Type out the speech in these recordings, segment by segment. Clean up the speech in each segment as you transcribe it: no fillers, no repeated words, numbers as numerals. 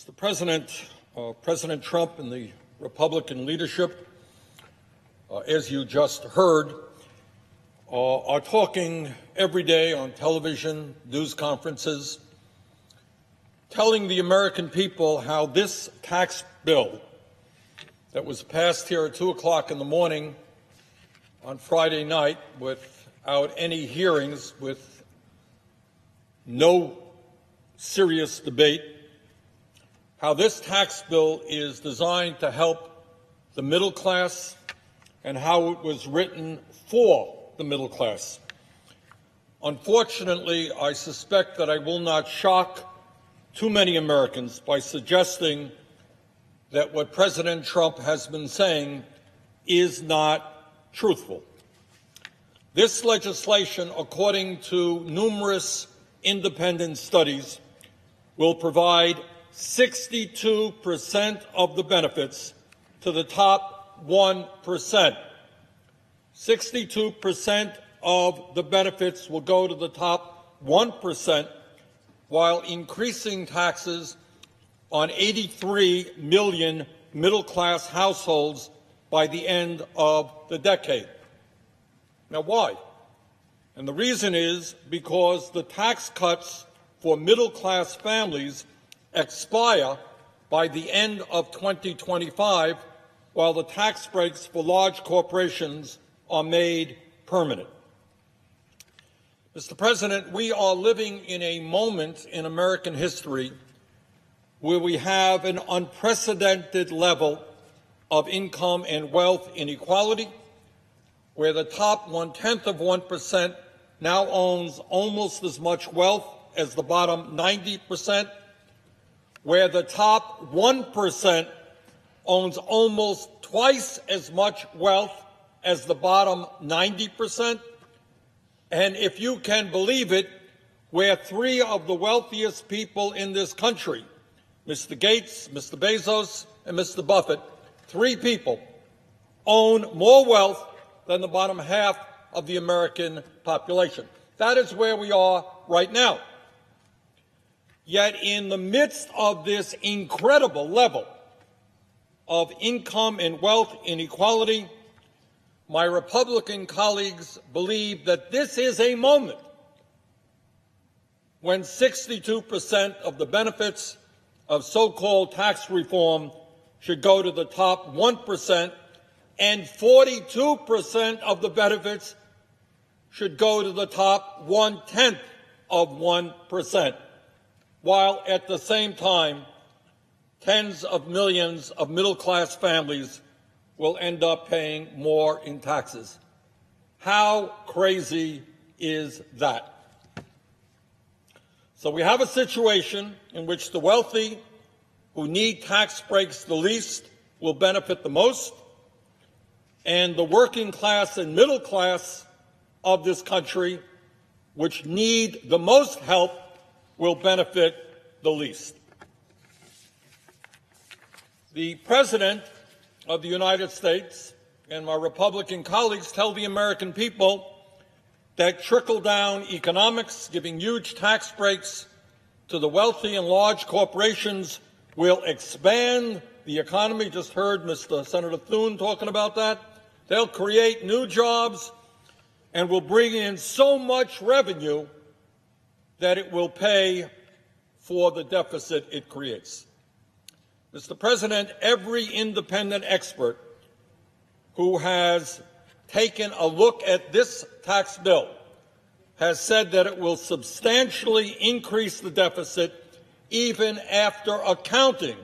Mr. President, President Trump and the Republican leadership, as you just heard, are talking every day on television, news conferences, telling the American people how this tax bill that was passed here at 2 o'clock in the morning on Friday night without any hearings, with no serious debate, how this tax bill is designed to help the middle class and how it was written for the middle class. Unfortunately, I suspect that I will not shock too many Americans by suggesting that what President Trump has been saying is not truthful. This legislation, according to numerous independent studies, will provide 62% of the benefits to the top 1%. 62% of the benefits will go to the top 1%, while increasing taxes on 83 million middle-class households by the end of the decade. Now, why? And the reason is because the tax cuts for middle-class families expire by the end of 2025, while the tax breaks for large corporations are made permanent. Mr. President, we are living in a moment in American history where we have an unprecedented level of income and wealth inequality, where the top 0.1% now owns almost as much wealth as the bottom 90%, where the top 1% owns almost twice as much wealth as the bottom 90%, and if you can believe it, where three of the wealthiest people in this country, Mr. Gates, Mr. Bezos, and Mr. Buffett, three people own more wealth than the bottom half of the American population. That is where we are right now. Yet in the midst of this incredible level of income and wealth inequality, my Republican colleagues believe that this is a moment when 62% of the benefits of so-called tax reform should go to the top 1%, and 42% of the benefits should go to the top 1/10 of 1%. While at the same time, tens of millions of middle-class families will end up paying more in taxes. How crazy is that? So we have a situation in which the wealthy who need tax breaks the least will benefit the most, and the working class and middle class of this country, which need the most help, will benefit the least. The President of the United States and my Republican colleagues tell the American people that trickle-down economics, giving huge tax breaks to the wealthy and large corporations, will expand the economy. Just heard Senator Thune talking about that. They'll create new jobs and will bring in so much revenue that it will pay for the deficit it creates. Mr. President, every independent expert who has taken a look at this tax bill has said that it will substantially increase the deficit even after accounting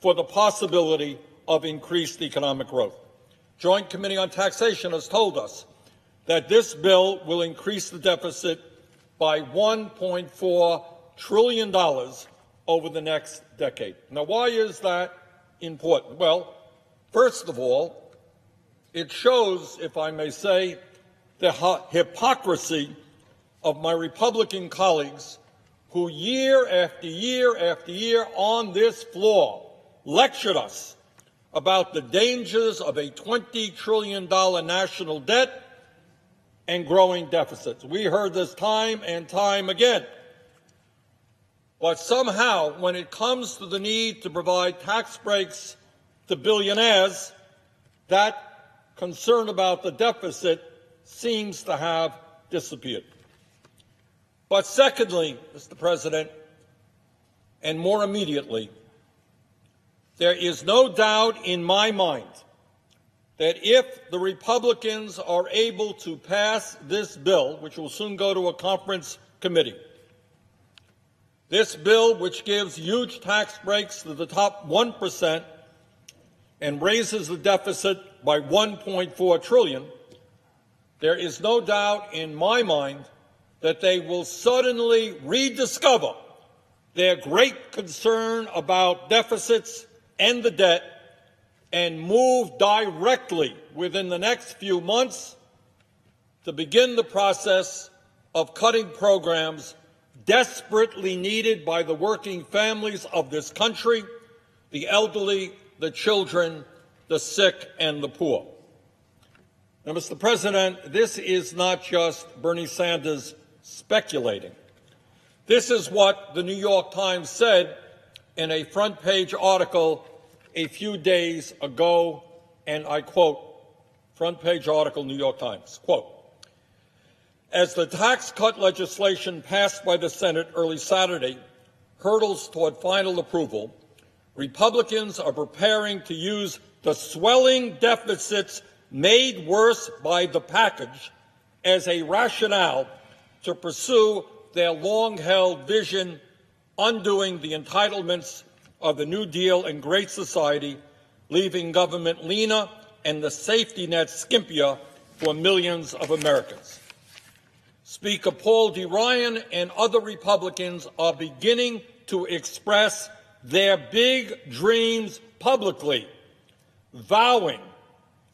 for the possibility of increased economic growth. Joint Committee on Taxation has told us that this bill will increase the deficit by $1.4 trillion over the next decade. Now, why is that important? Well, first of all, it shows, if I may say, the hypocrisy of my Republican colleagues who year after year after year on this floor lectured us about the dangers of a $20 trillion national debt and growing deficits. We heard this time and time again. But somehow, when it comes to the need to provide tax breaks to billionaires, that concern about the deficit seems to have disappeared. But secondly, Mr. President, and more immediately, there is no doubt in my mind that if the Republicans are able to pass this bill, which will soon go to a conference committee, this bill, which gives huge tax breaks to the top 1% and raises the deficit by $1.4 trillion, there is no doubt in my mind that they will suddenly rediscover their great concern about deficits and the debt and move directly within the next few months to begin the process of cutting programs desperately needed by the working families of this country, the elderly, the children, the sick, and the poor. Now, Mr. President, this is not just Bernie Sanders speculating. This is what the New York Times said in a front-page article a few days ago, and I quote, front-page article, New York Times, quote, "As the tax cut legislation passed by the Senate early Saturday hurdles toward final approval, Republicans are preparing to use the swelling deficits made worse by the package as a rationale to pursue their long-held vision, undoing the entitlements of the New Deal and Great Society, leaving government leaner and the safety net skimpier for millions of Americans." Speaker Paul D. Ryan and other Republicans are beginning to express their big dreams publicly, vowing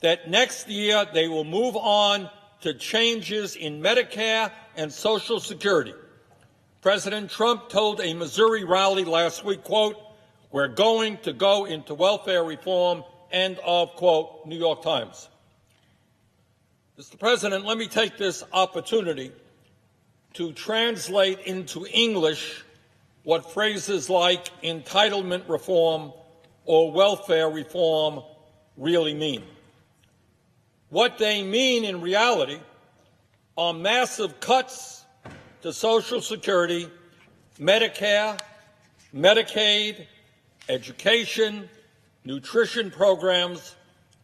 that next year they will move on to changes in Medicare and Social Security. President Trump told a Missouri rally last week, quote, "We're going to go into welfare reform," end of quote, New York Times. Mr. President, let me take this opportunity to translate into English what phrases like entitlement reform or welfare reform really mean. What they mean in reality are massive cuts to Social Security, Medicare, Medicaid, education, nutrition programs,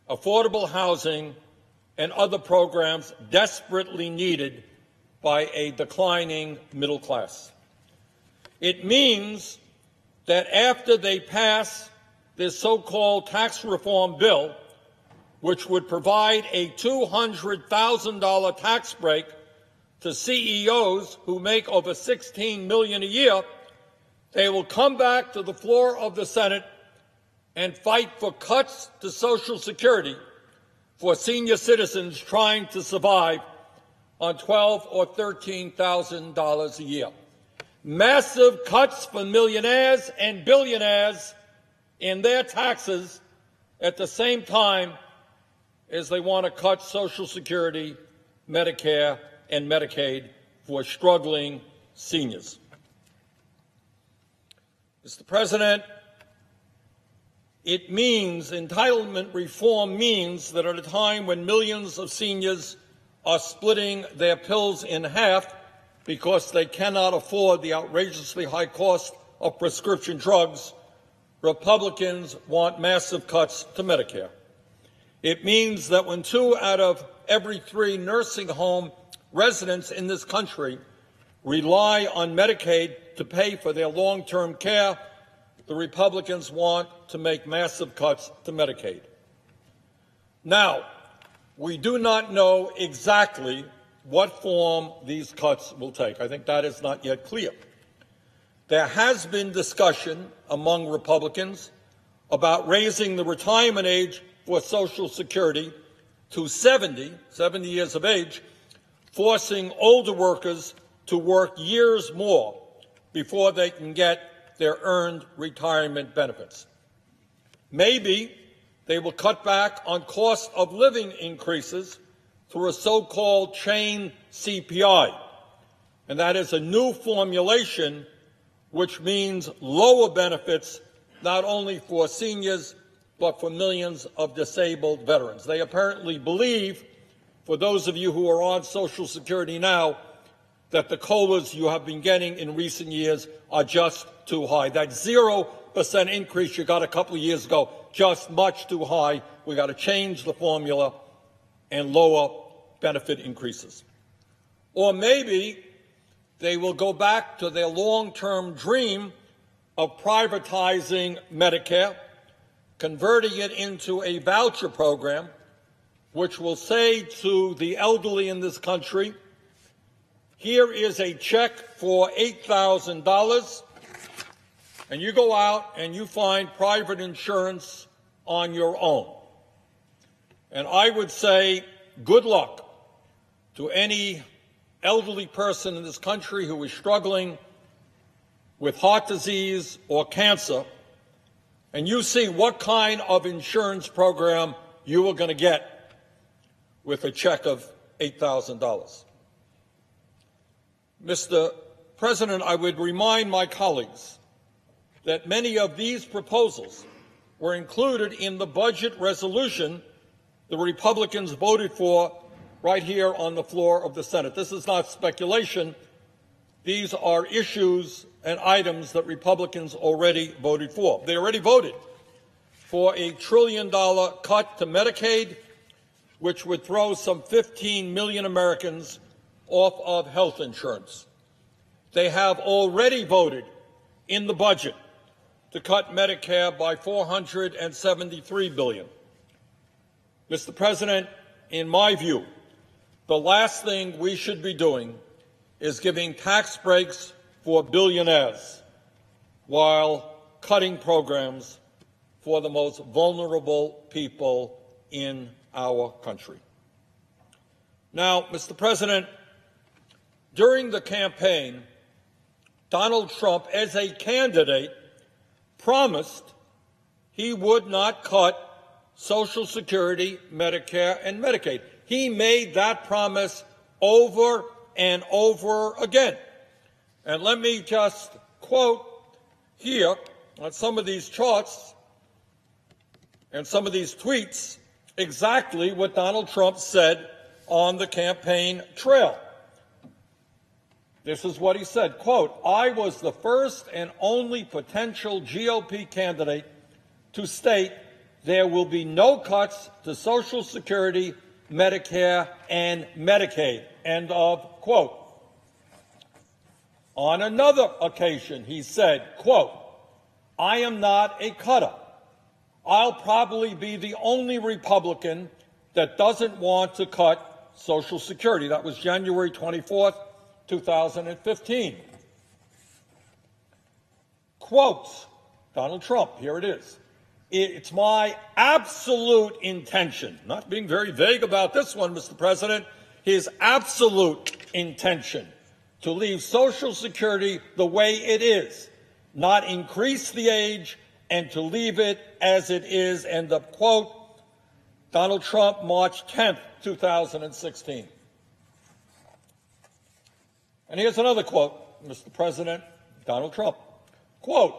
affordable housing, and other programs desperately needed by a declining middle class. It means that after they pass this so-called tax reform bill, which would provide a $200,000 tax break to CEOs who make over $16 million a year, they will come back to the floor of the Senate and fight for cuts to Social Security for senior citizens trying to survive on $12,000 or $13,000 a year. Massive cuts for millionaires and billionaires in their taxes at the same time as they want to cut Social Security, Medicare, and Medicaid for struggling seniors. Mr. President, it means, entitlement reform means that at a time when millions of seniors are splitting their pills in half because they cannot afford the outrageously high cost of prescription drugs, Republicans want massive cuts to Medicare. It means that when 2 out of every 3 nursing home residents in this country rely on Medicaid to pay for their long-term care, the Republicans want to make massive cuts to Medicaid. Now, we do not know exactly what form these cuts will take. I think that is not yet clear. There has been discussion among Republicans about raising the retirement age for Social Security to 70 years of age, forcing older workers to work years more before they can get their earned retirement benefits. Maybe they will cut back on cost of living increases through a so-called chain CPI, and that is a new formulation which means lower benefits not only for seniors but for millions of disabled veterans. They apparently believe, for those of you who are on Social Security now, that the COLAs you have been getting in recent years are just too high. That 0% increase you got a couple of years ago, just much too high. We got to change the formula and lower benefit increases. Or maybe they will go back to their long-term dream of privatizing Medicare, converting it into a voucher program, which will say to the elderly in this country, here is a check for $8,000, and you go out and you find private insurance on your own. And I would say good luck to any elderly person in this country who is struggling with heart disease or cancer, and you see what kind of insurance program you are going to get with a check of $8,000. Mr. President, I would remind my colleagues that many of these proposals were included in the budget resolution the Republicans voted for right here on the floor of the Senate. This is not speculation. These are issues and items that Republicans already voted for. They already voted for a $1 trillion cut to Medicaid, which would throw some 15 million Americans off of health insurance. They have already voted in the budget to cut Medicare by $473 billion. Mr. President, in my view, the last thing we should be doing is giving tax breaks for billionaires while cutting programs for the most vulnerable people in our country. Now, Mr. President, during the campaign, Donald Trump, as a candidate, promised he would not cut Social Security, Medicare, and Medicaid. He made that promise over and over again. And let me just quote here on some of these charts and some of these tweets exactly what Donald Trump said on the campaign trail. This is what he said, quote, I was the first and only potential GOP candidate to state there will be no cuts to Social Security, Medicare, and Medicaid, end of quote. On another occasion, he said, quote, I am not a cutter. I'll probably be the only Republican that doesn't want to cut Social Security. That was January 24th, 2015. Quotes, Donald Trump, here it is. It's my absolute intention, not being very vague about this one, Mr. President, his absolute intention to leave Social Security the way it is, not increase the age, and to leave it as it is, end of quote. Donald Trump, March 10th, 2016. And here's another quote, Mr. President, Donald Trump. Quote,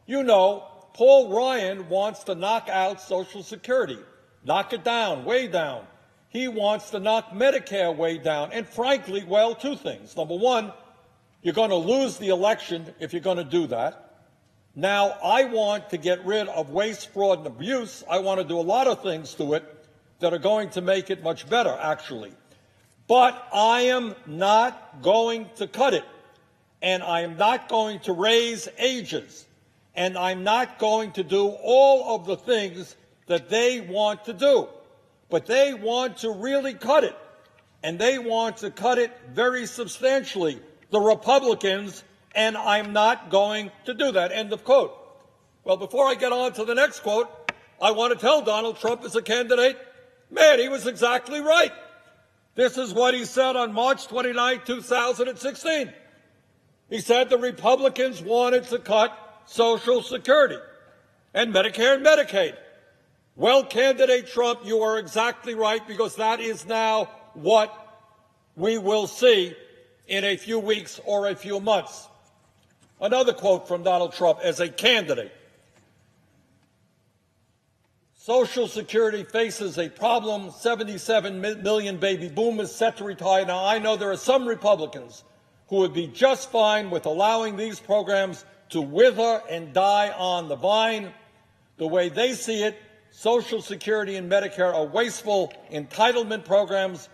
you know, Paul Ryan wants to knock out Social Security, knock it down, way down. He wants to knock Medicare way down. And frankly, well, two things. Number one, you're going to lose the election if you're going to do that. Now, I want to get rid of waste, fraud, and abuse. I want to do a lot of things to it that are going to make it much better, actually. But I am not going to cut it, and I am not going to raise ages, and I'm not going to do all of the things that they want to do. But they want to really cut it, and they want to cut it very substantially, the Republicans, and I'm not going to do that, end of quote. Well, before I get on to the next quote, I want to tell Donald Trump as a candidate, man, he was exactly right. This is what he said on March 29, 2016. He said the Republicans wanted to cut Social Security and Medicare and Medicaid. Well, candidate Trump, you are exactly right, because that is now what we will see in a few weeks or a few months. Another quote from Donald Trump as a candidate. Social Security faces a problem. 77 million baby boomers set to retire. Now, I know there are some Republicans who would be just fine with allowing these programs to wither and die on the vine. The way they see it, Social Security and Medicare are wasteful entitlement programs,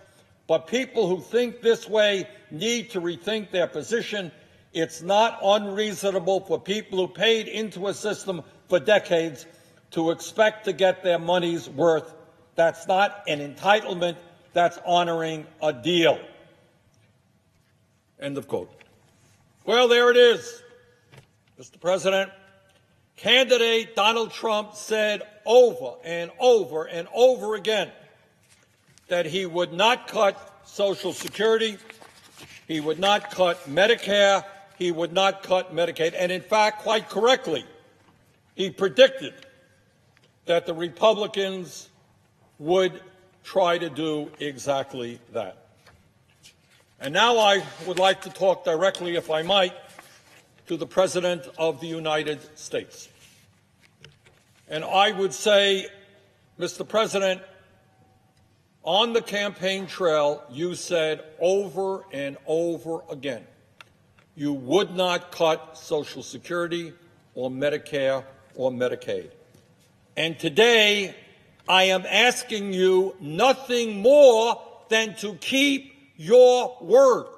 but people who think this way need to rethink their position. It's not unreasonable for people who paid into a system for decades to expect to get their money's worth. That's not an entitlement. That's honoring a deal. End of quote. Well, there it is, Mr. President. Candidate Donald Trump said over and over and over again that he would not cut Social Security, he would not cut Medicare, he would not cut Medicaid. And in fact, quite correctly, he predicted that the Republicans would try to do exactly that. And now I would like to talk directly, if I might, to the President of the United States. And I would say, Mr. President, on the campaign trail, you said over and over again, you would not cut Social Security or Medicare or Medicaid. And today, I am asking you nothing more than to keep your words.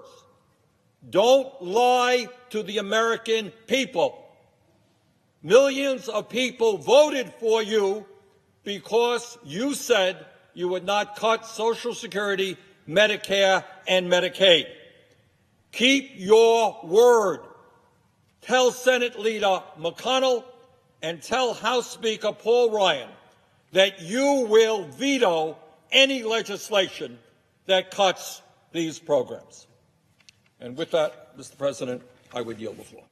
Don't lie to the American people. Millions of people voted for you because you said you would not cut Social Security, Medicare, and Medicaid. Keep your word. Tell Senate Leader McConnell and tell House Speaker Paul Ryan that you will veto any legislation that cuts these programs. And with that, Mr. President, I would yield the floor.